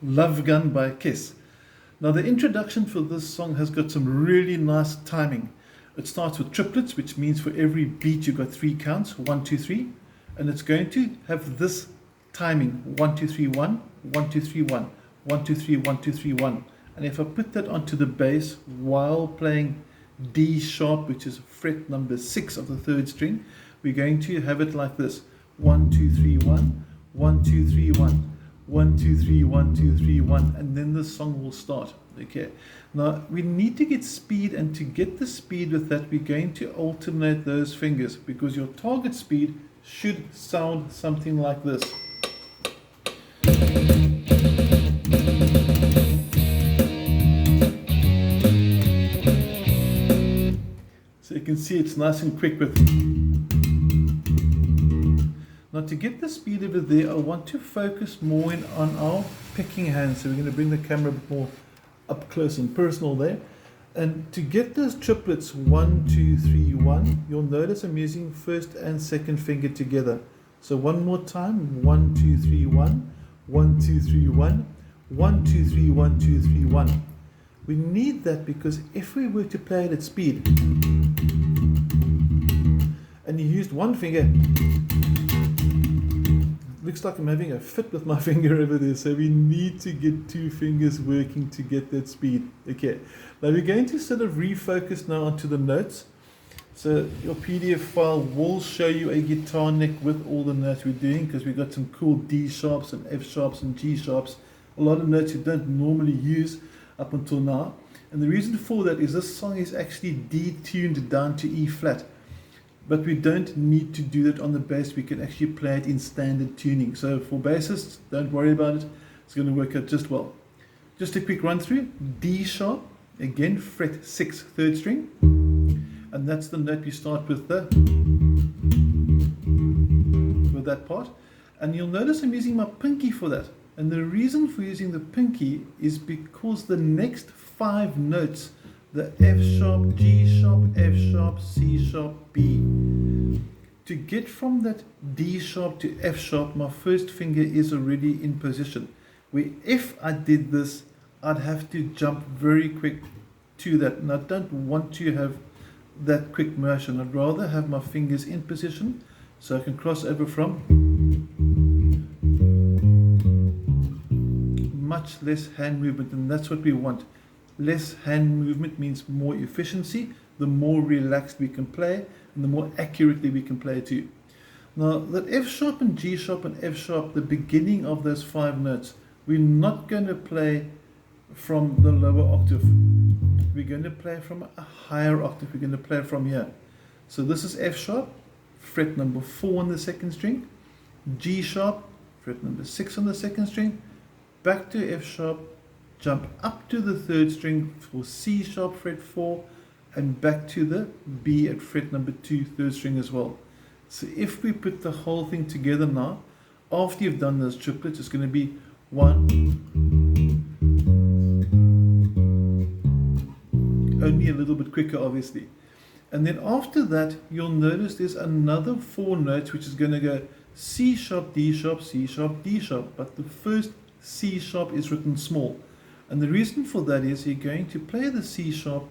Love Gun by Kiss. Now the introduction for this song has got some really nice timing. It starts with triplets, which means for every beat you've got 3 counts, 1, 2, 3, and it's going to have this timing, 1, 2, 3, 1, 1, 2, 3, 1, 1, 2, 3, 1, 2, 3, 1. And if I put that onto the bass while playing D sharp, which is fret number 6 of the 3rd string, we're going to have it like this: 1, 2, 3, 1, 1, 2, 3, 1, 1, 2, 3, 1, 2, 3, 1, and then the song will start. Okay. Now we need to get speed, and to get the speed with that, we're going to alternate those fingers, because your target speed should sound something like this. So you can see it's nice and quick with. Now to get the speed over there, I want to focus more in on our picking hand. So we're going to bring the camera a bit more up close and personal there. And to get those triplets, 1, 2, 3, 1, you'll notice I'm using first and second finger together. So one more time: 1, 2, 3, 1, 1, 2, 3, 1, 1, 2, 3, 1, 2, 3, 1. We need that because if we were to play it at speed, and you used one finger, looks like I'm having a fit with my finger over there, so we need to get 2 fingers working to get that speed. Okay, now we're going to sort of refocus now onto the notes. So your PDF file will show you a guitar neck with all the notes we're doing, because we've got some cool D sharps and F sharps and G sharps, a lot of notes you don't normally use up until now. And the reason for that is this song is actually detuned down to E flat. But we don't need to do that on the bass. We can actually play it in standard tuning. So for bassists, don't worry about it. It's going to work out just well. Just a quick run through. D sharp, again, fret 6, 3rd string. And that's the note you start with that part. And you'll notice I'm using my pinky for that. And the reason for using the pinky is because the next 5 notes, the F sharp, G sharp, F sharp, C sharp, B. To get from that D sharp to F sharp, my first finger is already in position. Where if I did this, I'd have to jump very quick to that. And I don't want to have that quick motion. I'd rather have my fingers in position so I can cross over from. Much less hand movement, and that's what we want. Less hand movement means more efficiency. The more relaxed we can play, and the more accurately we can play too. Now that F sharp and G sharp and F sharp, the beginning of those 5 notes, we're not going to play from the lower octave. We're going to play from a higher octave. We're going to play from here. So this is F sharp, fret number 4 on the 2nd string, G sharp, fret number 6 on the 2nd string, back to F sharp, jump up to the 3rd string for C sharp, fret 4, and back to the B at fret number 2, 3rd string as well. So if we put the whole thing together now, after you've done those triplets, it's going to be 1, only a little bit quicker obviously. And then after that, you'll notice there's another 4 notes which is going to go C sharp, D sharp, C sharp, D sharp, but the first C sharp is written small. And the reason for that is you're going to play the C sharp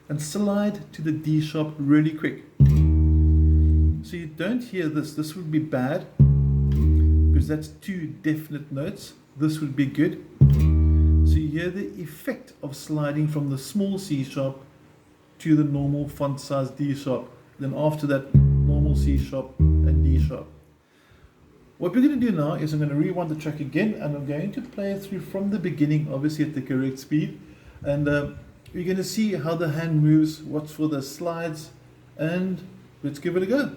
and slide to the D sharp really quick. So you don't hear this. This would be bad because that's 2 definite notes. This would be good. So you hear the effect of sliding from the small C sharp to the normal font size D sharp. Then after that, normal C sharp and D sharp. What we're going to do now is I'm going to rewind the track again, and I'm going to play it through from the beginning, obviously at the correct speed. And we're going to see how the hand moves, what's for the slides, and let's give it a go.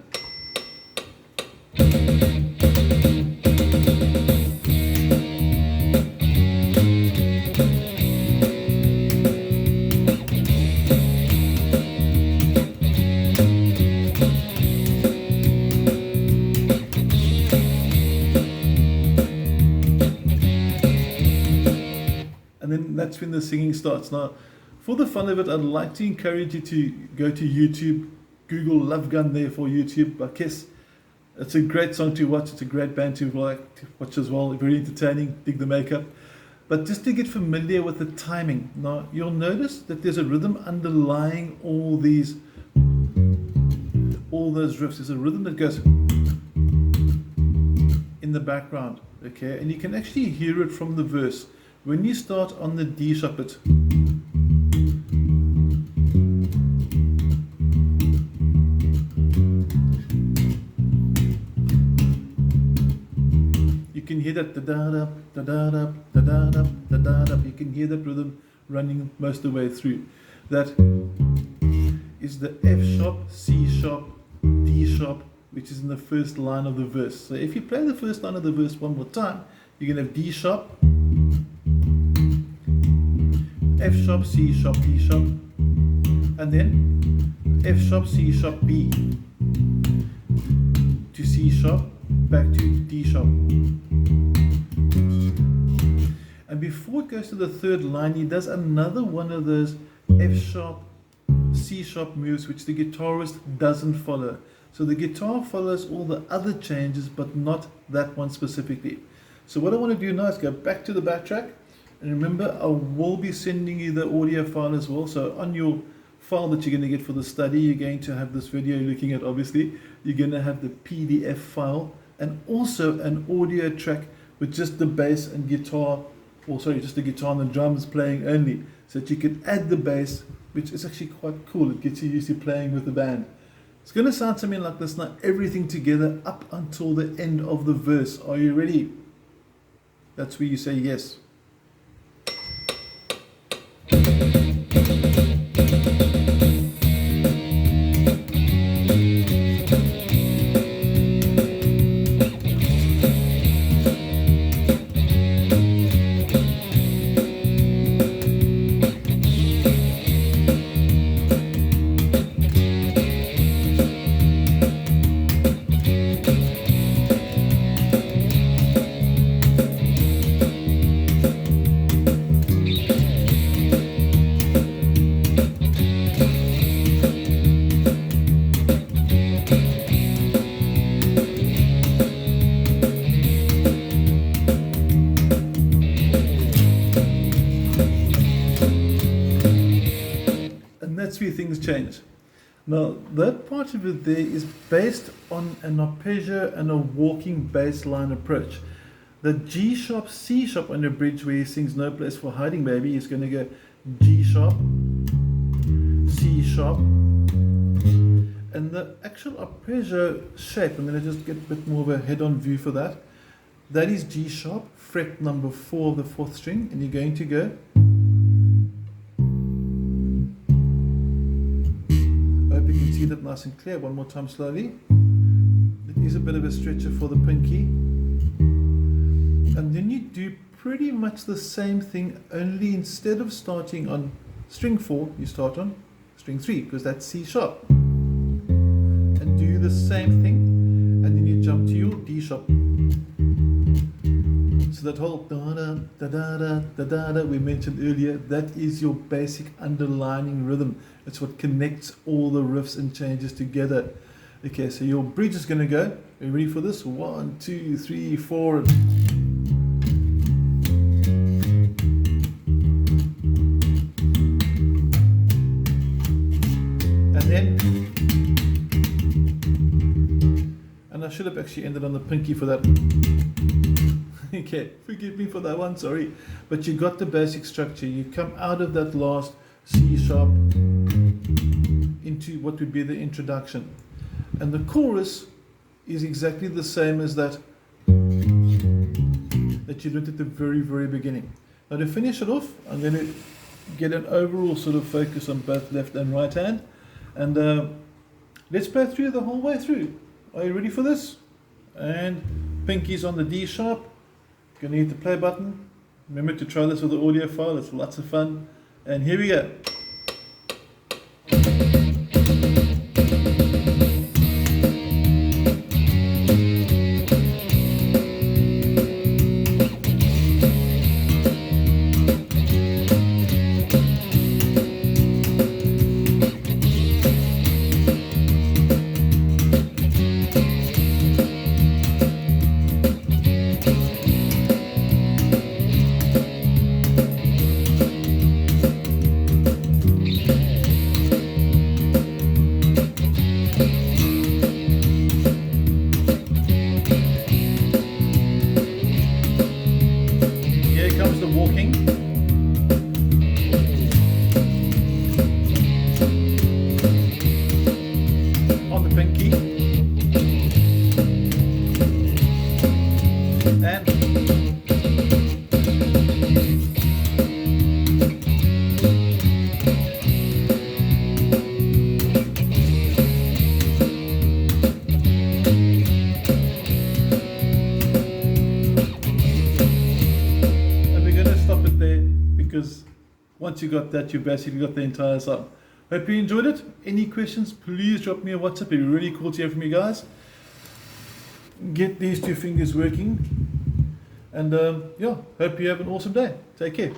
And then that's when the singing starts. Now, for the fun of it, I'd like to encourage you to go to YouTube, Google Love Gun there for YouTube by Kiss. It's a great song to watch. It's a great band to watch as well. Very entertaining. Dig the makeup. But just to get familiar with the timing, now you'll notice that there's a rhythm underlying all those riffs. There's a rhythm that goes in the background, okay, and you can actually hear it from the verse. When you start on the D sharp, it's you can hear that da-da-da, da-da-da, da-da-da, da-da-da. You can hear that rhythm running most of the way through. That is the F sharp, C sharp, D sharp, which is in the first line of the verse. So if you play the first line of the verse one more time, you're going to have D sharp, F sharp, C sharp, D sharp, and then F sharp, C sharp, B to C sharp, back to D sharp. And before it goes to the third line, he does another one of those F sharp, C sharp moves which the guitarist doesn't follow. So the guitar follows all the other changes but not that one specifically. So what I want to do now is go back to the backtrack, and remember I will be sending you the audio file as well. So on your file that you're going to get for the study, you're going to have this video you're looking at, obviously. You're going to have the PDF file and also an audio track with just the bass and guitar, or sorry, just the guitar and the drums playing only, so that you can add the bass, which is actually quite cool. It gets you used to playing with the band. It's going to sound something like this now, everything together up until the end of the verse. Are you ready? That's where you say yes. That's where things change. Now that part of it there is based on an arpeggio and a walking bass line approach. The G sharp, C sharp on the bridge where he sings No Place for Hiding Baby is going to go G sharp, C sharp, and the actual arpeggio shape, I'm going to just get a bit more of a head-on view for that. That is G sharp, fret number 4 of the 4th string, and you're going to go. I hope you can see that nice and clear. One more time slowly. It is a bit of a stretcher for the pinky. And then you do pretty much the same thing, only instead of starting on string 4, you start on string 3, because that's C sharp. And do the same thing, and then you jump to your D sharp. So that whole da-da, da-da-da, da-da-da we mentioned earlier, that is your basic underlining rhythm. It's what connects all the riffs and changes together. Okay, so your bridge is going to go. Are you ready for this? 1, 2, 3, 4. And I should have actually ended on the pinky for that. Okay, forgive me for that one, sorry. But you got the basic structure. You come out of that last C sharp into what would be the introduction. And the chorus is exactly the same as that you learned at the very, very beginning. Now to finish it off, I'm going to get an overall sort of focus on both left and right hand. And let's play through the whole way through. Are you ready for this? And pinky's on the D sharp. Going to hit the play button. Remember to try this with the audio file. It's lots of fun. And here we go. walking. On the pinky. And because once you got that, you basically got the entire song. Hope you enjoyed it. Any questions, please drop me a WhatsApp. It'd be really cool to hear from you guys. Get these two fingers working. And yeah, hope you have an awesome day. Take care.